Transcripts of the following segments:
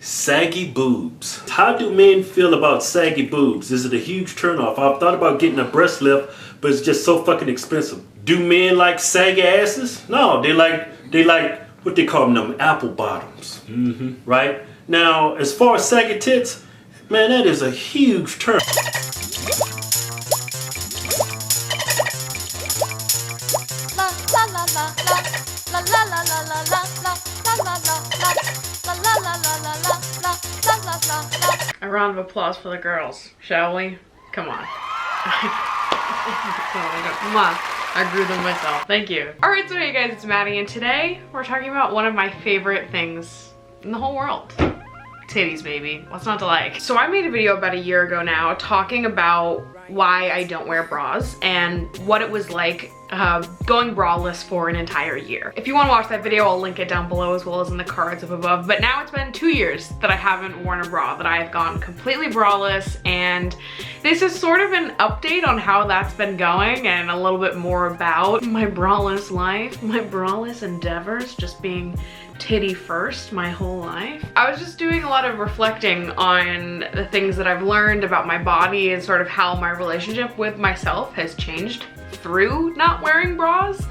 Saggy boobs. How do men feel about saggy boobs? Is it a huge turnoff? I've thought about getting a breast lift, but it's just so fucking expensive. Do men like saggy asses? No, they like what they call them apple bottoms. Right? Now, as far as saggy tits, man, that is a huge turn. A round of applause for the girls, shall we? Come on. Come on. I grew them myself. Thank you. Alright, so hey guys, it's Maddie, and today we're talking about one of my favorite things in the whole world. Titties, baby. What's not to like? So I made a video about a year ago now talking about why I don't wear bras and what it was like going braless for an entire year. If you want to watch that video, I'll link it down below as well as in the cards up above. But now it's been 2 years that I haven't worn a bra, that I have gone completely braless, and this is sort of an update on how that's been going and a little bit more about my braless life, my braless endeavors, just being titty first my whole life. I was just doing a lot of reflecting on the things that I've learned about my body and sort of how my relationship with myself has changed through not wearing bras,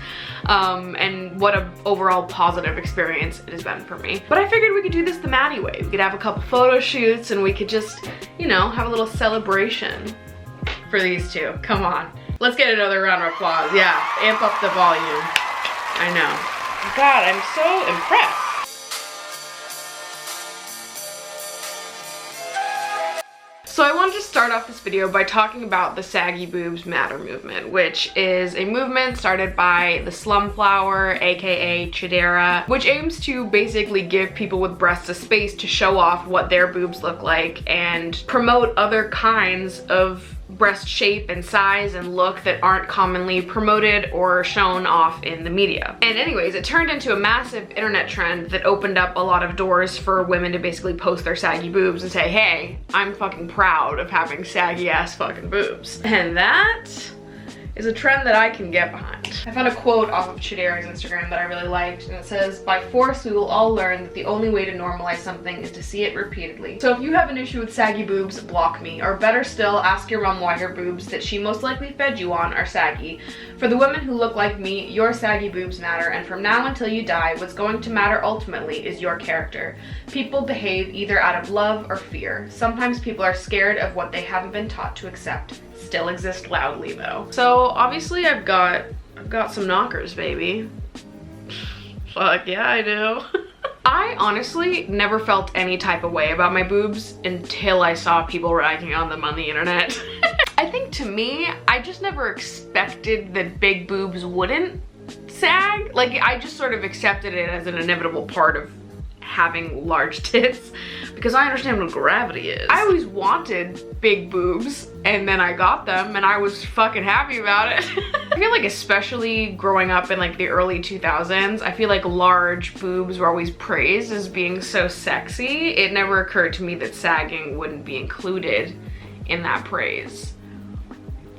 and what an overall positive experience it has been for me. But I figured we could do this the Maddie way. We could have a couple photo shoots and we could just, you know, have a little celebration for these two. Come on. Let's get another round of applause. Yeah, amp up the volume. I know. God, I'm so impressed. So I wanted to start off this video by talking about the Saggy Boobs Matter movement, which is a movement started by the Slumflower, aka Chidera, which aims to basically give people with breasts a space to show off what their boobs look like and promote other kinds of breast shape and size and look that aren't commonly promoted or shown off in the media. And anyways, it turned into a massive internet trend that opened up a lot of doors for women to basically post their saggy boobs and say, hey, I'm fucking proud of having saggy ass fucking boobs. And that is a trend that I can get behind. I found a quote off of Chidera's Instagram that I really liked, and it says, by force we will all learn that the only way to normalize something is to see it repeatedly. So if you have an issue with saggy boobs, block me. Or better still, ask your mom why her boobs that she most likely fed you on are saggy. For the women who look like me, your saggy boobs matter, and from now until you die, what's going to matter ultimately is your character. People behave either out of love or fear. Sometimes people are scared of what they haven't been taught to accept. Still exist loudly though. So obviously I've got some knockers, baby. Fuck yeah, I do. I honestly never felt any type of way about my boobs until I saw people ragging on them on the internet. I think to me, I just never expected that big boobs wouldn't sag. Like, I just sort of accepted it as an inevitable part of having large tits because I understand what gravity is. I always wanted big boobs and then I got them and I was fucking happy about it. I feel like especially growing up in like the early 2000s, I feel like large boobs were always praised as being so sexy. It never occurred to me that sagging wouldn't be included in that praise.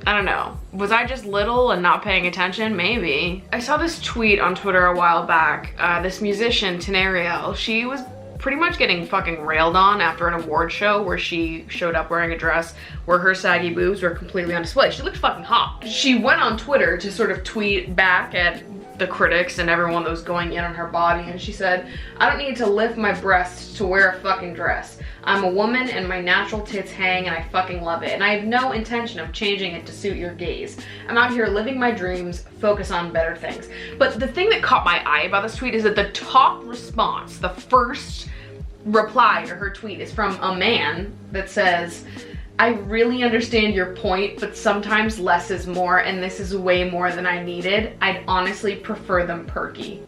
I don't know. Was I just little and not paying attention? Maybe. I saw this tweet on Twitter a while back. This musician, Tenariel, she was pretty much getting fucking railed on after an award show where she showed up wearing a dress where her saggy boobs were completely on display. She looked fucking hot. She went on Twitter to sort of tweet back at the critics and everyone that was going in on her body, and she said, I don't need to lift my breasts to wear a fucking dress. I'm a woman and my natural tits hang and I fucking love it, and I have no intention of changing it to suit your gaze. I'm out here living my dreams, focus on better things. But the thing that caught my eye about this tweet is that the top response, the first reply to her tweet, is from a man that says, I really understand your point, but sometimes less is more, and this is way more than I needed. I'd honestly prefer them perky.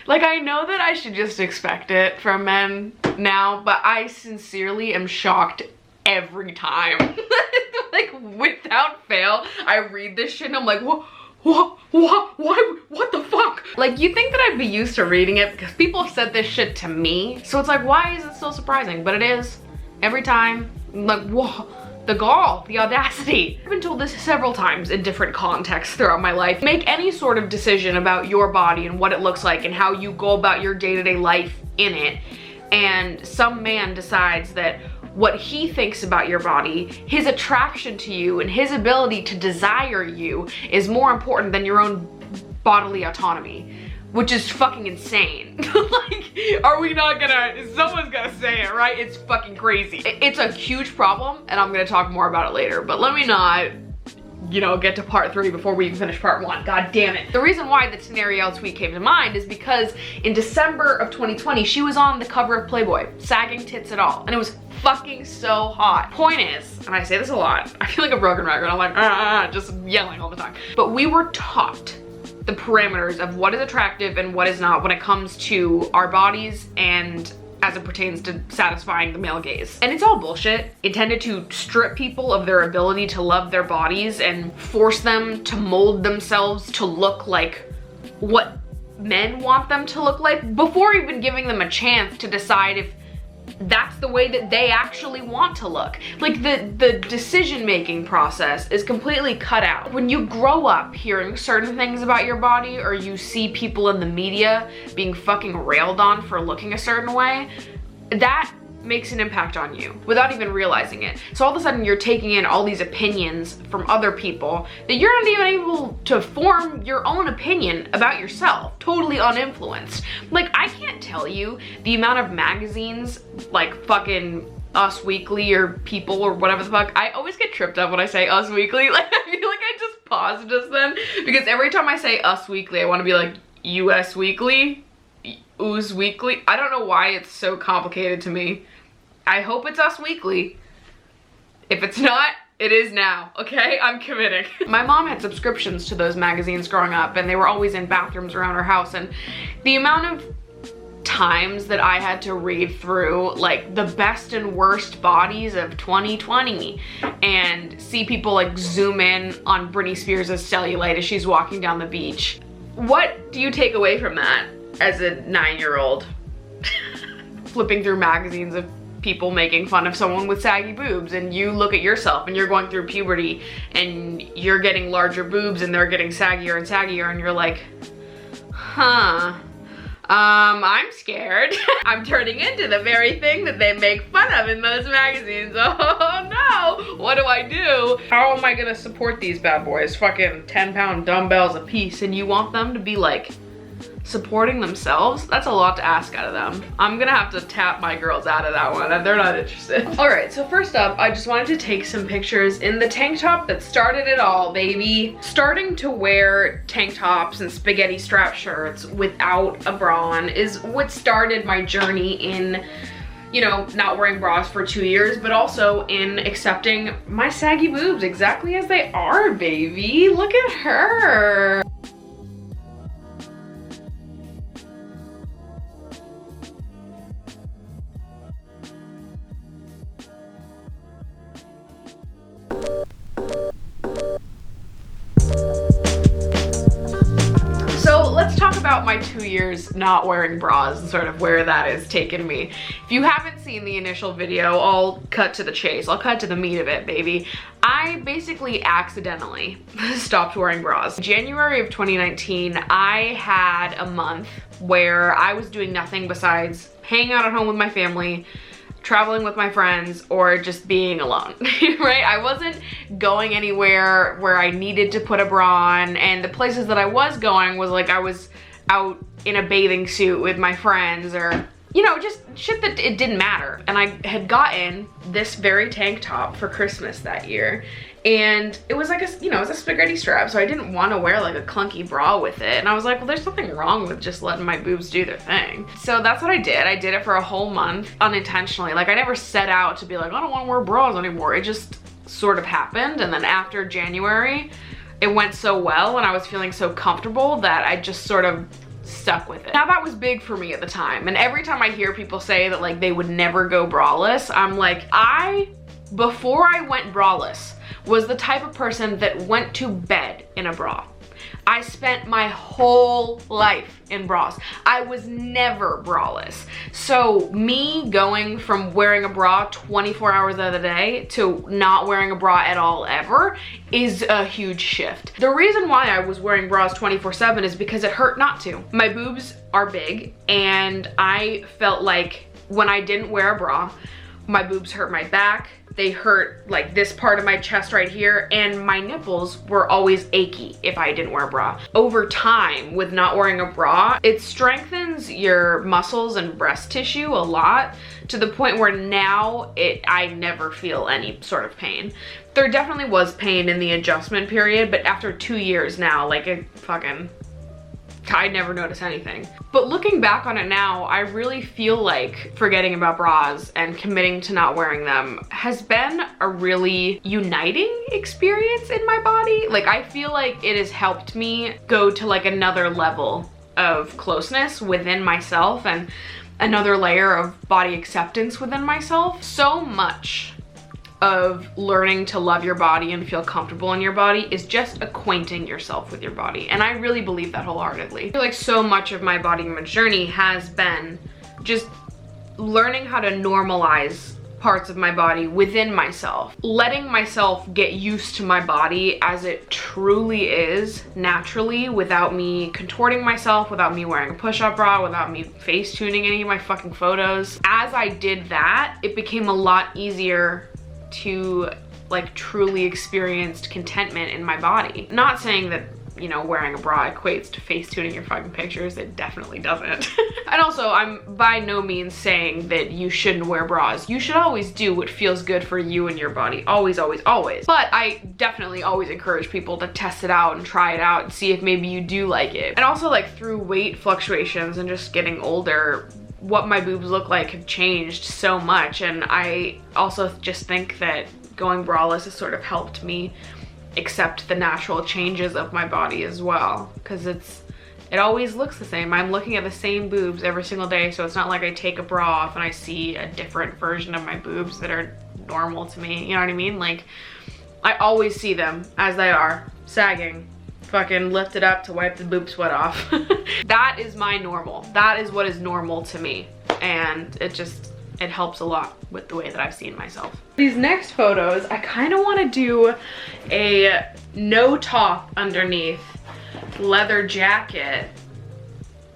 Like, I know that I should just expect it from men now, but I sincerely am shocked every time. Like, without fail, I read this shit and I'm like, what, what the fuck? Like, you think that I'd be used to reading it because people have said this shit to me. So it's like, why is it so surprising? But it is. Every time, I'm like, whoa, the gall, the audacity. I've been told this several times in different contexts throughout my life. Make any sort of decision about your body and what it looks like and how you go about your day-to-day life in it, and some man decides that what he thinks about your body, his attraction to you, and his ability to desire you is more important than your own bodily autonomy, which is fucking insane. Like, are we not gonna, someone's gonna say it, right? It's fucking crazy. It's a huge problem, and I'm gonna talk more about it later, but let me not, you know, get to part 3 before we even finish part 1. God damn it. The reason why the Tenariel tweet came to mind is because in December of 2020, she was on the cover of Playboy, sagging tits and all, and it was fucking so hot. Point is, and I say this a lot, I feel like a broken record, I'm like, just yelling all the time, but we were taught the parameters of what is attractive and what is not when it comes to our bodies and as it pertains to satisfying the male gaze. And it's all bullshit, intended to strip people of their ability to love their bodies and force them to mold themselves to look like what men want them to look like before even giving them a chance to decide if that's the way that they actually want to look. Like, the decision-making process is completely cut out. When you grow up hearing certain things about your body, or you see people in the media being fucking railed on for looking a certain way, that makes an impact on you without even realizing it. So all of a sudden you're taking in all these opinions from other people that you're not even able to form your own opinion about yourself, totally uninfluenced. Like, I can't tell you the amount of magazines like fucking Us Weekly or People or whatever the fuck. I always get tripped up when I say Us Weekly. Like, I feel like I just paused just then, because every time I say Us Weekly, I want to be like US Weekly, Ooze Weekly. I don't know why it's so complicated to me. I hope it's Us Weekly. If it's not, it is now, okay? I'm committing. My mom had subscriptions to those magazines growing up, and they were always in bathrooms around her house, and the amount of times that I had to read through like the best and worst bodies of 2020 and see people like zoom in on Britney Spears' cellulite as she's walking down the beach. What do you take away from that as a 9-year-old? Flipping through magazines of people making fun of someone with saggy boobs, and you look at yourself and you're going through puberty and you're getting larger boobs and they're getting saggier and saggier, and you're like, huh, I'm scared. I'm turning into the very thing that they make fun of in those magazines. Oh no, what do I do? How am I gonna support these bad boys? Fucking 10-pound dumbbells a piece, and you want them to be like supporting themselves? That's a lot to ask out of them. I'm gonna have to tap my girls out of that one. They're not interested. All right, so first up, I just wanted to take some pictures in the tank top that started it all, baby. Starting to wear tank tops and spaghetti strap shirts without a bra on is what started my journey in, you know, not wearing bras for 2 years, but also in accepting my saggy boobs exactly as they are, baby. Look at her. Let's talk about my 2 years not wearing bras and sort of where that has taken me. If you haven't seen the initial video, I'll cut to the chase. I'll cut to the meat of it, baby. I basically accidentally stopped wearing bras. January of 2019, I had a month where I was doing nothing besides hanging out at home with my family, traveling with my friends, or just being alone, right? I wasn't going anywhere where I needed to put a bra on, and the places that I was going was like I was out in a bathing suit with my friends, or, you know, just shit that it didn't matter. And I had gotten this very tank top for Christmas that year, and it was like a, you know, it was a spaghetti strap, so I didn't want to wear like a clunky bra with it. And I was like, well, there's nothing wrong with just letting my boobs do their thing. So that's what I did. I did it for a whole month unintentionally. Like, I never set out to be like, I don't want to wear bras anymore. It just sort of happened. And then after January, it went so well and I was feeling so comfortable that I just sort of stuck with it. Now, that was big for me at the time. And every time I hear people say that like they would never go braless, I'm like, before I went braless, was the type of person that went to bed in a bra. I spent my whole life in bras. I was never braless. So me going from wearing a bra 24 hours of the day to not wearing a bra at all ever is a huge shift. The reason why I was wearing bras 24/7 is because it hurt not to. My boobs are big and I felt like when I didn't wear a bra, my boobs hurt my back. They hurt like this part of my chest right here, and my nipples were always achy if I didn't wear a bra. Over time, with not wearing a bra, it strengthens your muscles and breast tissue a lot, to the point where now I never feel any sort of pain. There definitely was pain in the adjustment period, but after 2 years now, like I never notice anything. But looking back on it now, I really feel like forgetting about bras and committing to not wearing them has been a really uniting experience in my body. Like, I feel like it has helped me go to like another level of closeness within myself and another layer of body acceptance within myself. So much of learning to love your body and feel comfortable in your body is just acquainting yourself with your body. And I really believe that wholeheartedly. I feel like so much of my body image journey has been just learning how to normalize parts of my body within myself. Letting myself get used to my body as it truly is naturally, without me contorting myself, without me wearing a push-up bra, without me face tuning any of my fucking photos. As I did that, it became a lot easier to like truly experienced contentment in my body. Not saying that, you know, wearing a bra equates to face tuning your fucking pictures. It definitely doesn't. And also, I'm by no means saying that you shouldn't wear bras. You should always do what feels good for you and your body. Always, always, always. But I definitely always encourage people to test it out and try it out and see if maybe you do like it. And also, like, through weight fluctuations and just getting older, what my boobs look like have changed so much. And I also just think that going braless has sort of helped me accept the natural changes of my body as well, because it always looks the same. I'm looking at the same boobs every single day, so it's not like I take a bra off and I see a different version of my boobs that are normal to me, you know what I mean? Like, I always see them as they are, sagging, fucking lifted up to wipe the boob sweat off. That is my normal. That is what is normal to me, and it helps a lot with the way that I've seen myself. These next photos, I kind of want to do a no top underneath leather jacket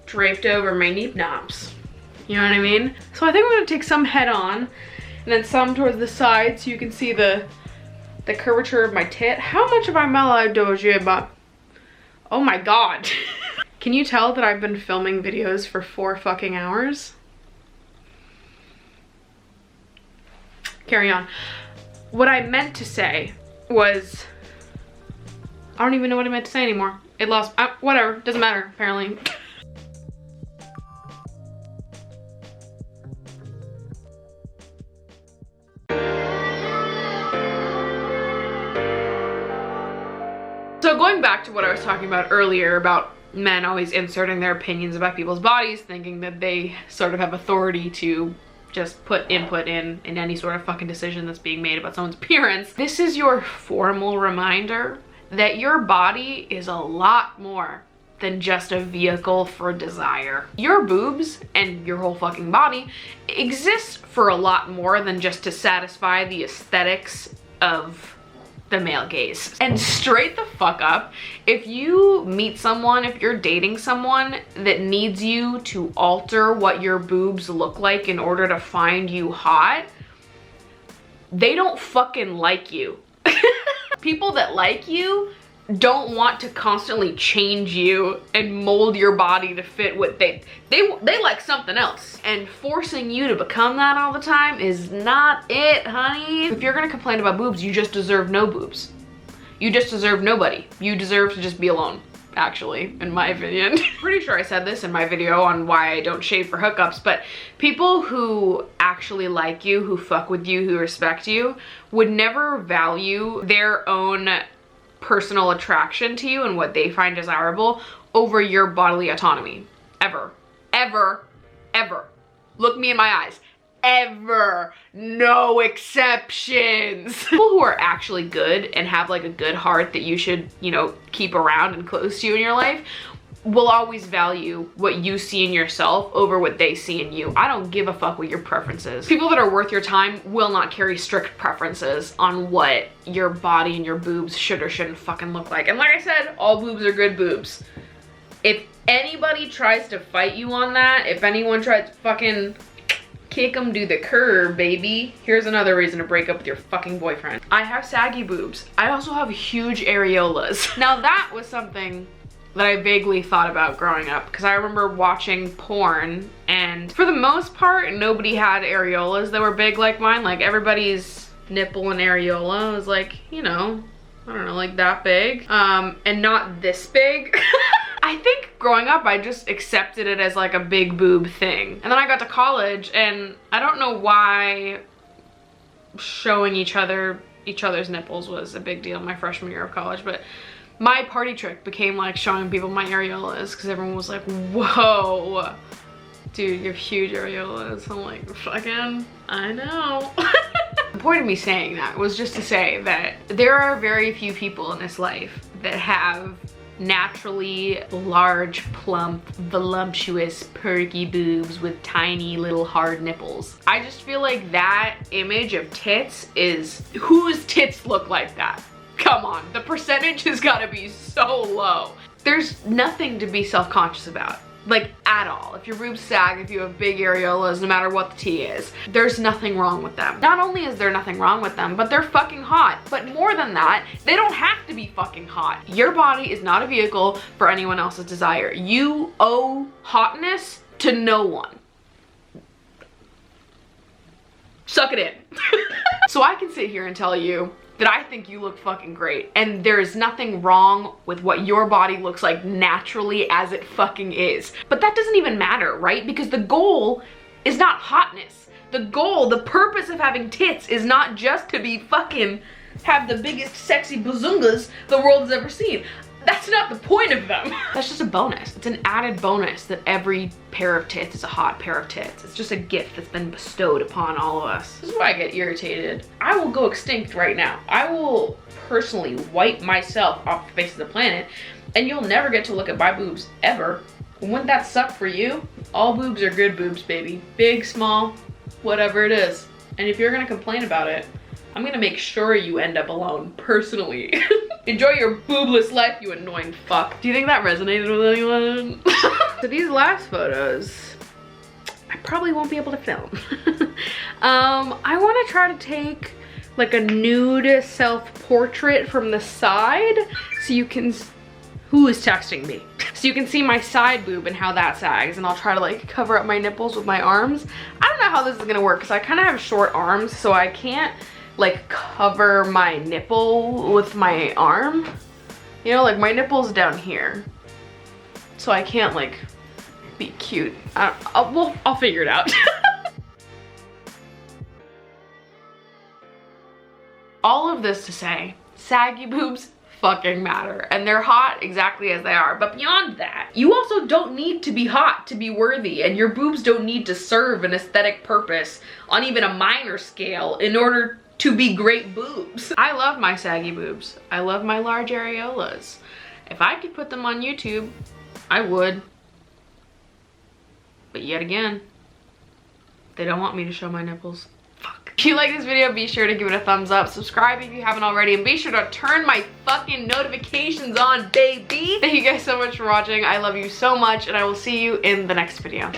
draped over my knee knobs. You know what I mean? So I think I'm gonna take some head on and then some towards the side so you can see the curvature of my tit. How much have I malade about? Oh my god. Can you tell that I've been filming videos for 4 fucking hours? Carry on. What I meant to say was, I don't even know what I meant to say anymore. It lost, whatever, doesn't matter, apparently. So going back to what I was talking about earlier about men always inserting their opinions about people's bodies, thinking that they sort of have authority to just put input in any sort of fucking decision that's being made about someone's appearance. This is your formal reminder that your body is a lot more than just a vehicle for desire. Your boobs and your whole fucking body exists for a lot more than just to satisfy the aesthetics of the male gaze. And straight the fuck up, if you meet someone, if you're dating someone that needs you to alter what your boobs look like in order to find you hot, they don't fucking like you. People that like you don't want to constantly change you and mold your body to fit what they like something else. And forcing you to become that all the time is not it, honey. If you're gonna complain about boobs, you just deserve no boobs. You just deserve nobody. You deserve to just be alone, actually, in my opinion. Pretty sure I said this in my video on why I don't shave for hookups, but people who actually like you, who fuck with you, who respect you, would never value their own personal attraction to you and what they find desirable over your bodily autonomy. Ever. Ever. Ever. Look me in my eyes. ever. No exceptions. People who are actually good and have like a good heart that you should, you know, keep around and close to you in your life will always value what you see in yourself over what they see in you. I don't give a fuck what your preference is. People that are worth your time will not carry strict preferences on what your body and your boobs should or shouldn't fucking look like. And like I said, all boobs are good boobs. If anybody tries to fight you on that, if anyone tries to fucking kick them to the curb, baby, here's another reason to break up with your fucking boyfriend. I have saggy boobs. I also have huge areolas. Now that was something that I vaguely thought about growing up, because I remember watching porn, and for the most part, nobody had areolas that were big like mine. Like everybody's nipple and areola was like, you know, I don't know, like that big, and not this big. I think growing up, I just accepted it as like a big boob thing. And then I got to college, and I don't know why showing each other's nipples was a big deal my freshman year of college, but my party trick became like showing people my areolas, because everyone was like, whoa, dude, you have huge areolas. I'm like, fucking, I know. The point of me saying that was just to say that there are very few people in this life that have naturally large, plump, voluptuous, perky boobs with tiny little hard nipples. I just feel like that image of tits is, whose tits look like that? Come on, the percentage has gotta be so low. There's nothing to be self-conscious about, like at all. If your boobs sag, if you have big areolas, no matter what the tea is, there's nothing wrong with them. Not only is there nothing wrong with them, but they're fucking hot. But more than that, they don't have to be fucking hot. Your body is not a vehicle for anyone else's desire. You owe hotness to no one. Suck it in. So I can sit here and tell you that I think you look fucking great, and there is nothing wrong with what your body looks like naturally as it fucking is. But that doesn't even matter, right? Because the goal is not hotness. The goal, the purpose of having tits is not just to be fucking have the biggest sexy bazungas the world has ever seen. That's not the point of them. That's just a bonus. It's an added bonus that every pair of tits is a hot pair of tits. It's just a gift that's been bestowed upon all of us. This is why I get irritated. I will go extinct right now. I will personally wipe myself off the face of the planet, and you'll never get to look at my boobs ever. Wouldn't that suck for you? All boobs are good boobs, baby. Big, small, whatever it is. And if you're gonna complain about it, I'm gonna make sure you end up alone, personally. Enjoy your boobless life, you annoying fuck. Do you think that resonated with anyone? So these last photos, I probably won't be able to film. I wanna try to take like a nude self-portrait from the side so you can, who is texting me? So you can see my side boob and how that sags, and I'll try to like cover up my nipples with my arms. I don't know how this is gonna work because I kind of have short arms, so I can't like cover my nipple with my arm. You know, like my nipple's down here, so I can't like be cute. I'll figure it out. All of this to say, saggy boobs fucking matter, and they're hot exactly as they are. But beyond that, you also don't need to be hot to be worthy, and your boobs don't need to serve an aesthetic purpose on even a minor scale in order to be great boobs. I love my saggy boobs. I love my large areolas. If I could put them on YouTube, I would. But yet again, they don't want me to show my nipples. Fuck. If you like this video, be sure to give it a thumbs up. Subscribe if you haven't already, and be sure to turn my fucking notifications on, baby. Thank you guys so much for watching. I love you so much, and I will see you in the next video.